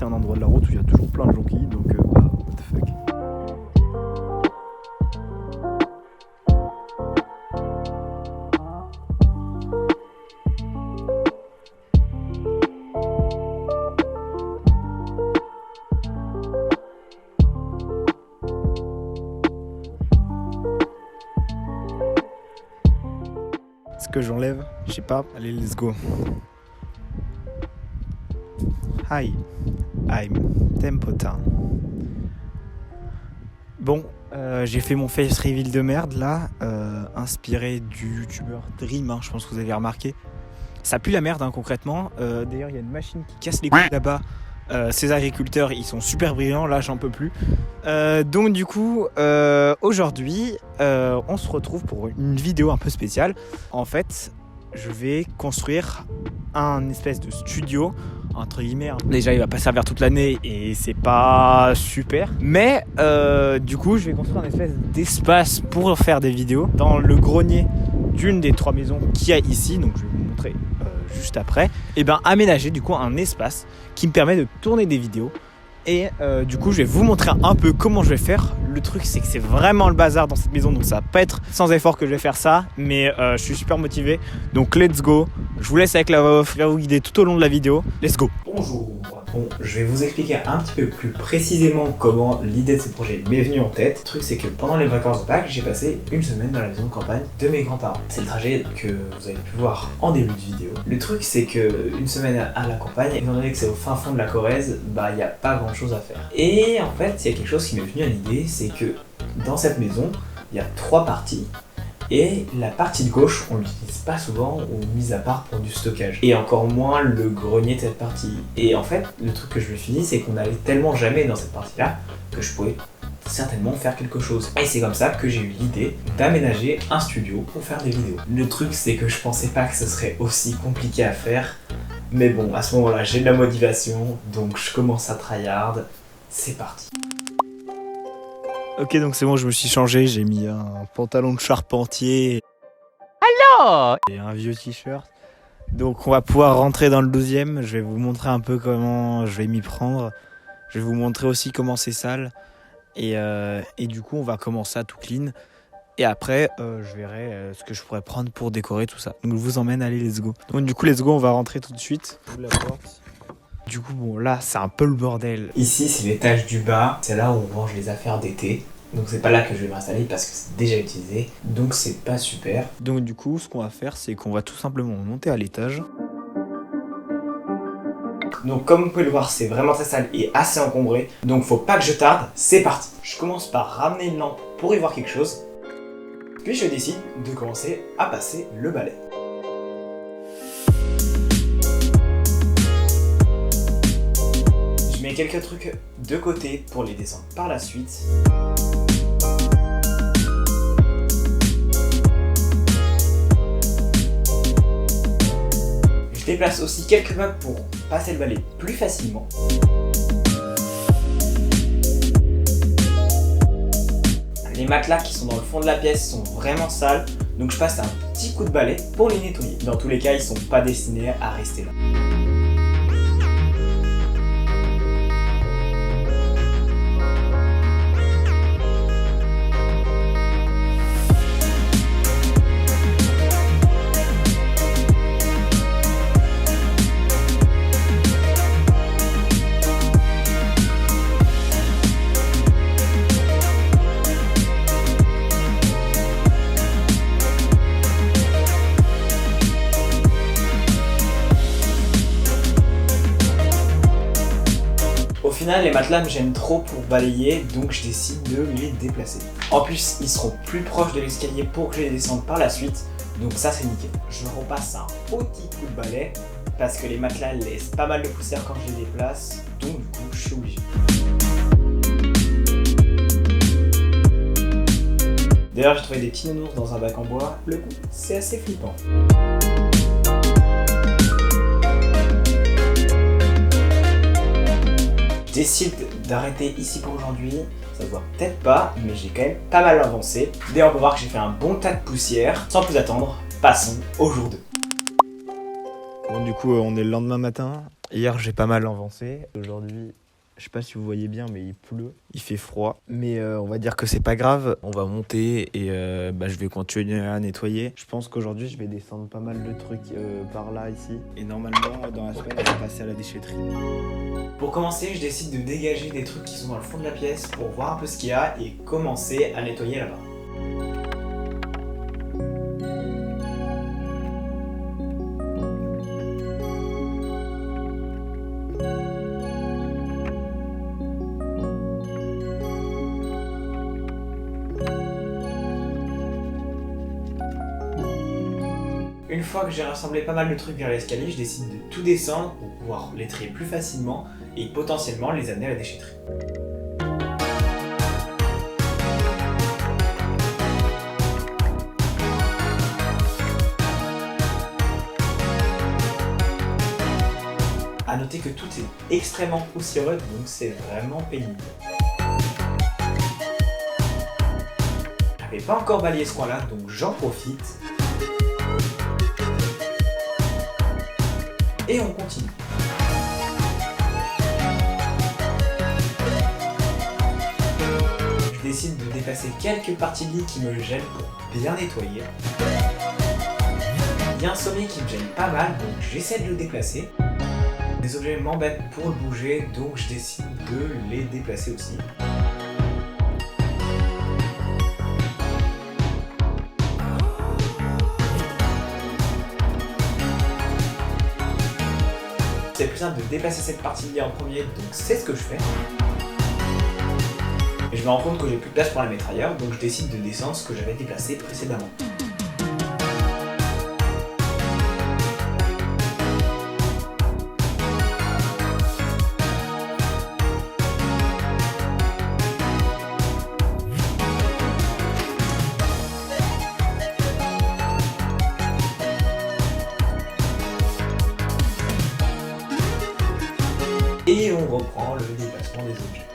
un endroit de la route où il y a toujours plein de jonquilles, donc bah, what the fuck. Est-ce que j'enlève? Je sais pas. Allez, let's go. Hi, I'm Tempotin. Bon, j'ai fait mon face reveal de merde là, inspiré du youtubeur Dream, hein, je pense que vous avez remarqué. Ça pue la merde hein, concrètement. D'ailleurs, il y a une machine qui casse les couilles là-bas. Ces agriculteurs, ils sont super brillants, là j'en peux plus. Donc du coup, aujourd'hui, on se retrouve pour une vidéo un peu spéciale. En fait, je vais construire un espèce de studio, entre guillemets. Déjà, il va pas servir toute l'année et c'est pas super. Mais du coup, je vais construire un espèce d'espace pour faire des vidéos dans le grenier d'une des 3 maisons qu'il y a ici. Donc je vais vous montrer juste après. Et ben aménager du coup un espace qui me permet de tourner des vidéos. Et du coup je vais vous montrer un peu comment je vais faire. Le truc c'est que c'est vraiment le bazar dans cette maison, donc ça va pas être sans effort que je vais faire ça. Mais je suis super motivé, donc let's go. Je vous laisse avec la voix off, vous guider tout au long de la vidéo. Let's go. Bonjour. Bon, je vais vous expliquer un petit peu plus précisément comment l'idée de ce projet m'est venue en tête. Le truc c'est que pendant les vacances de Pâques, j'ai passé une semaine dans la maison de campagne de mes grands-parents. C'est le trajet que vous avez pu voir en début de vidéo. Le truc c'est que une semaine à la campagne, étant donné que c'est au fin fond de la Corrèze, bah il n'y a pas grand chose à faire. Et en fait, il y a quelque chose qui m'est venu à l'idée, c'est que dans cette maison, il y a 3 parties. Et la partie de gauche, on l'utilise pas souvent, ou mis à part pour du stockage. Et encore moins le grenier de cette partie. Et en fait, le truc que je me suis dit, c'est qu'on n'allait tellement jamais dans cette partie-là que je pouvais certainement faire quelque chose. Et c'est comme ça que j'ai eu l'idée d'aménager un studio pour faire des vidéos. Le truc, c'est que je pensais pas que ce serait aussi compliqué à faire. Mais bon, à ce moment-là, j'ai de la motivation, donc je commence à tryhard. C'est parti. Ok, donc c'est bon, je me suis changé, j'ai mis un pantalon de charpentier. Alors et un vieux t-shirt. Donc on va pouvoir rentrer dans le 12e, je vais vous montrer un peu comment je vais m'y prendre. Je vais vous montrer aussi comment c'est sale. Et du coup, on va commencer à tout clean. Et après, je verrai ce que je pourrais prendre pour décorer tout ça. Donc je vous emmène, allez, let's go. Donc du coup, let's go, on va rentrer tout de suite. Ouvre la porte. Du coup, bon, là, c'est un peu le bordel. Ici, c'est l'étage du bas. C'est là où on range les affaires d'été. Donc c'est pas là que je vais m'installer parce que c'est déjà utilisé. Donc c'est pas super. Donc du coup, ce qu'on va faire, c'est qu'on va tout simplement monter à l'étage. Donc comme vous pouvez le voir, c'est vraiment très sale et assez encombré. Donc faut pas que je tarde, c'est parti. Je commence par ramener une lampe pour y voir quelque chose. Puis je décide de commencer à passer le balai. Je mets quelques trucs de côté pour les descendre par la suite. Je déplace aussi quelques meubles pour passer le balai plus facilement. Les matelas qui sont dans le fond de la pièce sont vraiment sales, donc je passe un petit coup de balai pour les nettoyer. Dans tous les cas, ils sont pas destinés à rester là. Au final, les matelas me gênent trop pour balayer, donc je décide de les déplacer. En plus, ils seront plus proches de l'escalier pour que je les descende par la suite, donc ça c'est nickel. Je repasse un petit coup de balai, parce que les matelas laissent pas mal de poussière quand je les déplace, donc du coup je suis obligé. D'ailleurs, j'ai trouvé des petits nounours dans un bac en bois, le coup, c'est assez flippant. Je décide d'arrêter ici pour aujourd'hui, ça se voit peut-être pas, mais j'ai quand même pas mal avancé. D'ailleurs, on peut voir que j'ai fait un bon tas de poussière. Sans plus attendre, passons au jour 2. Bon, du coup, on est le lendemain matin, Hier, j'ai pas mal avancé. Aujourd'hui, je sais pas si vous voyez bien, mais il pleut, il fait froid. Mais on va dire que c'est pas grave. On va monter et je vais continuer à nettoyer. Je pense qu'aujourd'hui, je vais descendre pas mal de trucs par là, ici. Et normalement, dans la semaine, je vais passer à la déchetterie. Pour commencer, je décide de dégager des trucs qui sont dans le fond de la pièce pour voir un peu ce qu'il y a et commencer à nettoyer là-bas. Une fois que j'ai rassemblé pas mal de trucs vers l'escalier, je décide de tout descendre pour pouvoir les trier plus facilement et potentiellement les amener à la déchetterie. A noter que tout est extrêmement poussiéreux, donc c'est vraiment pénible. J'avais pas encore balayé ce coin-là, donc j'en profite. Et on continue. Je décide de déplacer quelques parties de lit qui me gênent pour bien nettoyer. Il y a un sommier qui me gêne pas mal, donc j'essaie de le déplacer. Des objets m'embêtent pour le bouger, donc je décide de les déplacer aussi. C'est plus simple de déplacer cette partie de lit en premier, donc c'est ce que je fais. Et je me rends compte que j'ai plus de place pour la mettre ailleurs, donc je décide de descendre ce que j'avais déplacé précédemment. Et on reprend le déplacement des objets.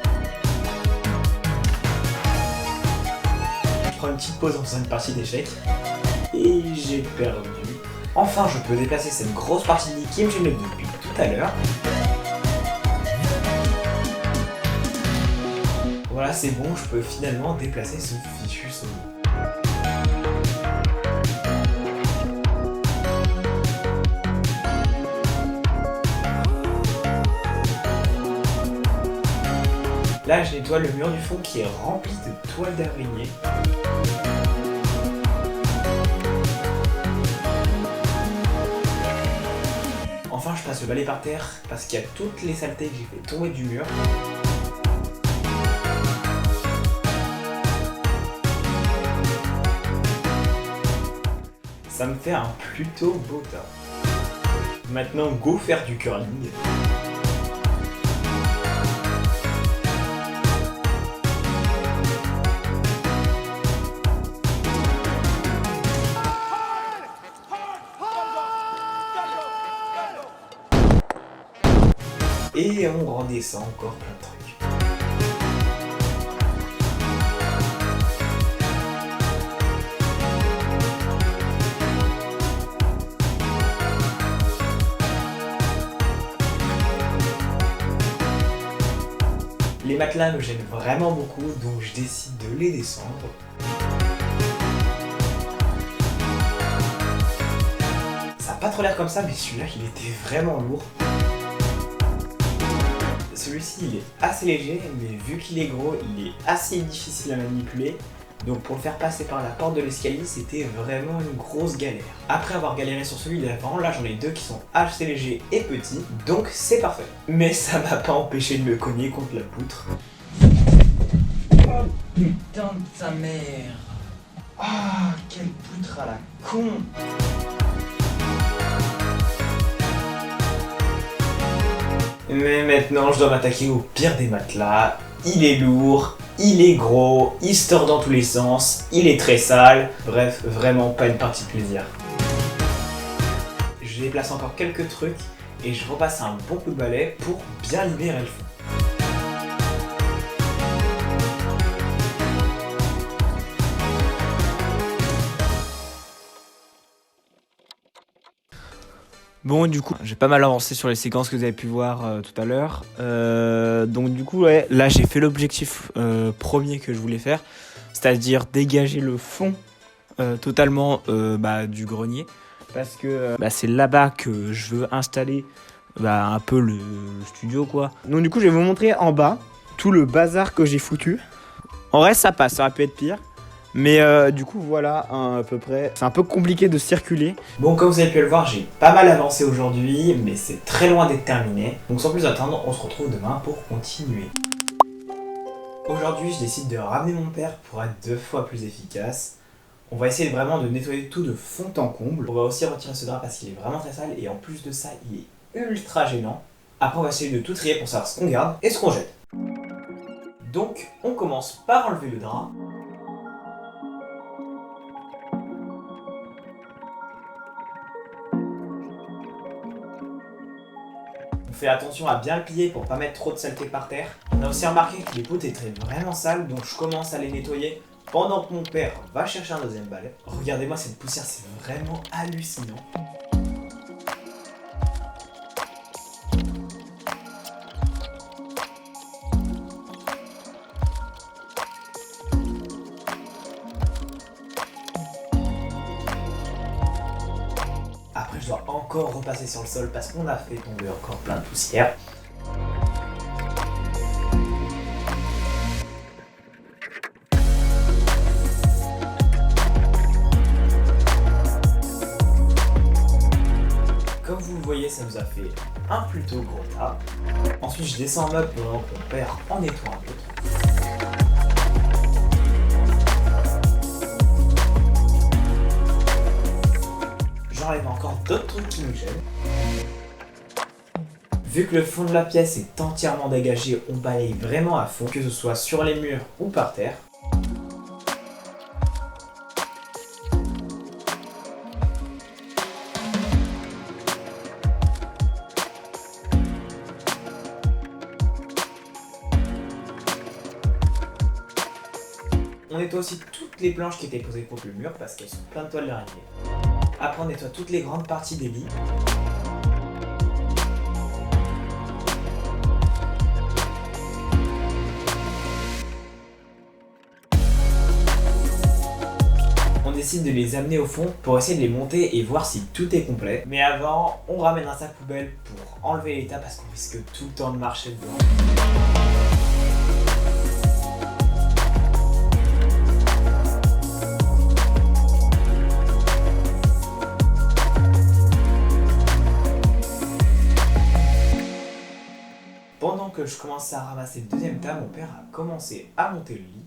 Je prends une petite pause en faisant une partie d'échecs. Et j'ai perdu. Enfin, je peux déplacer cette grosse partie de lit qui me gêne depuis tout à l'heure. Voilà, c'est bon, je peux finalement déplacer ce fichu sommier. Là, je nettoie le mur du fond qui est rempli de toiles d'araignée. Enfin, je passe le balai par terre parce qu'il y a toutes les saletés que j'ai fait tomber du mur. Ça me fait un plutôt beau tas. Maintenant, go faire du curling. Et on redescend encore plein de trucs. Les matelas me gênent vraiment beaucoup, donc je décide de les descendre. Ça n'a pas trop l'air comme ça, mais celui-là, il était vraiment lourd. Celui-ci il est assez léger, mais vu qu'il est gros, il est assez difficile à manipuler. Donc pour le faire passer par la porte de l'escalier, c'était vraiment une grosse galère. Après avoir galéré sur celui d'avant, là j'en ai deux qui sont assez légers et petits, donc c'est parfait. Mais ça m'a pas empêché de me cogner contre la poutre. Oh putain de sa mère! Ah, quelle poutre à la con! Mais maintenant, je dois m'attaquer au pire des matelas. Il est lourd, il est gros, il se tord dans tous les sens, il est très sale. Bref, vraiment pas une partie de plaisir. Je déplace encore quelques trucs et je repasse un bon coup de balai pour bien libérer le fond. Bon, du coup, j'ai pas mal avancé sur les séquences que vous avez pu voir tout à l'heure. Donc du coup, ouais, là j'ai fait l'objectif premier que je voulais faire, c'est-à-dire dégager le fond totalement du grenier, parce que c'est là-bas que je veux installer un peu le studio, quoi. Donc du coup, je vais vous montrer en bas tout le bazar que j'ai foutu. En vrai, ça passe, ça aurait pu être pire. Mais du coup voilà à peu près, c'est un peu compliqué de circuler. Bon, comme vous avez pu le voir, j'ai pas mal avancé aujourd'hui, mais c'est très loin d'être terminé. Donc sans plus attendre, on se retrouve demain pour continuer. Aujourd'hui je décide de ramener mon père pour être 2 fois plus efficace. On va essayer vraiment de nettoyer tout de fond en comble. On va aussi retirer ce drap parce qu'il est vraiment très sale et en plus de ça il est ultra gênant. Après on va essayer de tout trier pour savoir ce qu'on garde et ce qu'on jette. Donc on commence par enlever le drap. On fait attention à bien le plier pour pas mettre trop de saleté par terre. On a aussi remarqué que les poutres étaient vraiment sales, donc je commence à les nettoyer pendant que mon père va chercher un deuxième balai. Regardez-moi cette poussière, c'est vraiment hallucinant. Après, je dois encore repasser sur le sol parce qu'on a fait tomber encore plein de poussière. Comme vous le voyez, ça nous a fait un plutôt gros tas. Ensuite, je descends en meuble pendant que mon père en nettoie un autre. J'enlève encore d'autres trucs qui nous gênent. Vu que le fond de la pièce est entièrement dégagé, on balaye vraiment à fond, que ce soit sur les murs ou par terre. On nettoie aussi toutes les planches qui étaient posées contre le mur parce qu'elles sont pleines de toiles d'araignée. Après on nettoie toutes les grandes parties des lits. On décide de les amener au fond pour essayer de les monter et voir si tout est complet. Mais avant, on ramène un sac poubelle pour enlever les tas parce qu'on risque tout le temps de marcher dedans. Pendant que je commençais à ramasser le deuxième tas, mon père a commencé à monter le lit.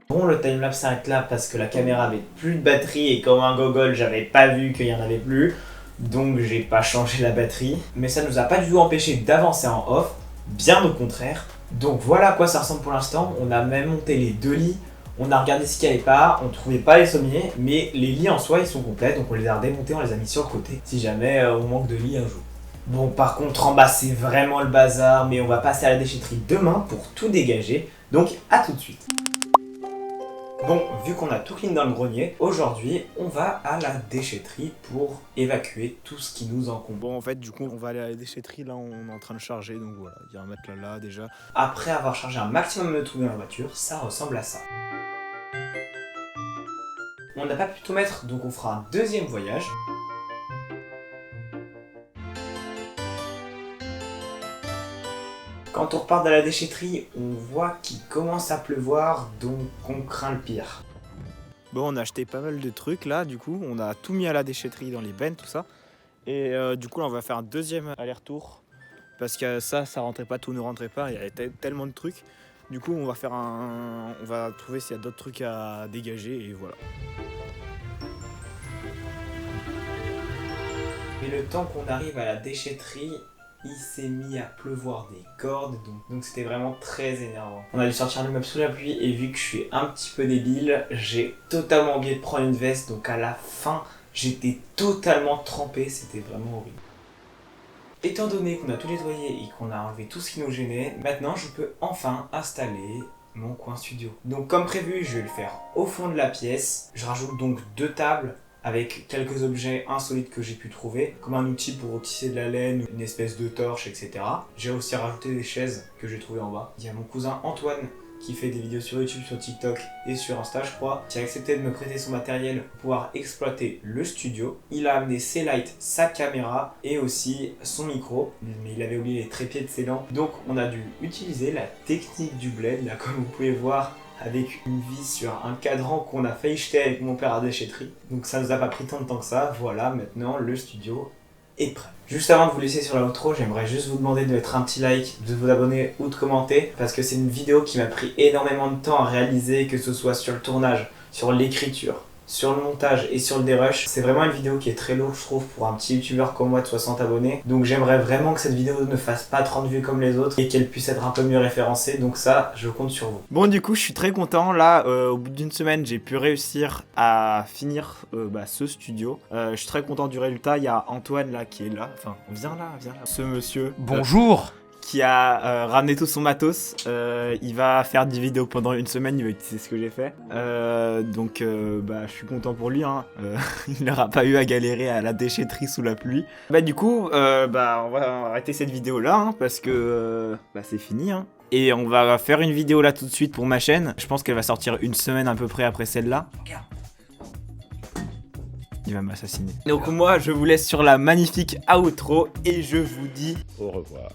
Bon, le timelapse s'arrête là parce que la caméra avait plus de batterie et comme un gogol, j'avais pas vu qu'il y en avait plus. Donc j'ai pas changé la batterie. Mais ça nous a pas du tout empêché d'avancer en off, bien au contraire. Donc voilà à quoi ça ressemble pour l'instant. On a même monté les 2 lits. On a regardé ce qu'il n'y avait pas, on trouvait pas les sommiers, mais les lits en soi ils sont complets, donc on les a redémontés, on les a mis sur le côté, si jamais on manque de lit un jour. Bon, par contre, en bas, c'est vraiment le bazar, mais on va passer à la déchetterie demain pour tout dégager. Donc, à tout de suite. Bon, vu qu'on a tout clean dans le grenier, aujourd'hui, on va à la déchetterie pour évacuer tout ce qui nous encombre. Bon, en fait, du coup, on va aller à la déchetterie. Là, on est en train de charger. Donc voilà, il y a un matelas là déjà. Après avoir chargé un maximum de tout dans la voiture, ça ressemble à ça. On n'a pas pu tout mettre, donc on fera un deuxième voyage. Quand on repart de la déchetterie, on voit qu'il commence à pleuvoir, donc on craint le pire. Bon, on a acheté pas mal de trucs là. Du coup, on a tout mis à la déchetterie dans les bennes, tout ça. Et du coup, là, on va faire un deuxième aller-retour. Parce que ça rentrait pas, tout ne rentrait pas. Il y avait tellement de trucs. Du coup, on va trouver s'il y a d'autres trucs à dégager et voilà. Mais le temps qu'on arrive à la déchetterie, il s'est mis à pleuvoir des cordes, donc c'était vraiment très énervant. On a dû sortir le meuble sous la pluie et vu que je suis un petit peu débile, j'ai totalement oublié de prendre une veste, donc à la fin, j'étais totalement trempé, c'était vraiment horrible. Étant donné qu'on a tout nettoyé et qu'on a enlevé tout ce qui nous gênait, maintenant je peux enfin installer mon coin studio. Donc comme prévu, je vais le faire au fond de la pièce. Je rajoute donc 2 tables avec quelques objets insolites que j'ai pu trouver, comme un outil pour tisser de la laine, une espèce de torche, etc. J'ai aussi rajouté des chaises que j'ai trouvées en bas. Il y a mon cousin Antoine qui fait des vidéos sur YouTube, sur TikTok et sur Insta, je crois, qui a accepté de me prêter son matériel pour pouvoir exploiter le studio. Il a amené ses lights, sa caméra et aussi son micro, mais il avait oublié les trépieds de ses lampes. Donc on a dû utiliser la technique du bled, là comme vous pouvez voir, avec une vis sur un cadran qu'on a failli jeter avec mon père à déchetterie. Donc ça nous a pas pris tant de temps que ça. Voilà, maintenant le studio est prêt. Juste avant de vous laisser sur la outro, j'aimerais juste vous demander de mettre un petit like, de vous abonner ou de commenter, parce que c'est une vidéo qui m'a pris énormément de temps à réaliser, que ce soit sur le tournage, sur l'écriture, sur le montage et sur le dérush. C'est vraiment une vidéo qui est très lourde, je trouve, pour un petit youtubeur comme moi de 60 abonnés. Donc j'aimerais vraiment que cette vidéo ne fasse pas 30 vues comme les autres et qu'elle puisse être un peu mieux référencée. Donc ça, je compte sur vous. Bon, du coup, je suis très content. Là, au bout d'une semaine, j'ai pu réussir à finir ce studio. Je suis très content du résultat. Il y a Antoine là qui est là. Enfin, viens là. Ce monsieur. Bonjour. Qui a ramené tout son matos. Il va faire des vidéos pendant une semaine, il va utiliser ce que j'ai fait. Donc je suis content pour lui, hein. Il n'aura pas eu à galérer à la déchetterie sous la pluie. Du coup, on va arrêter cette vidéo là, hein, parce que c'est fini, hein. Et on va faire une vidéo là tout de suite pour ma chaîne. Je pense qu'elle va sortir une semaine à peu près après celle-là. Il va m'assassiner. Donc moi, je vous laisse sur la magnifique outro et je vous dis Au revoir.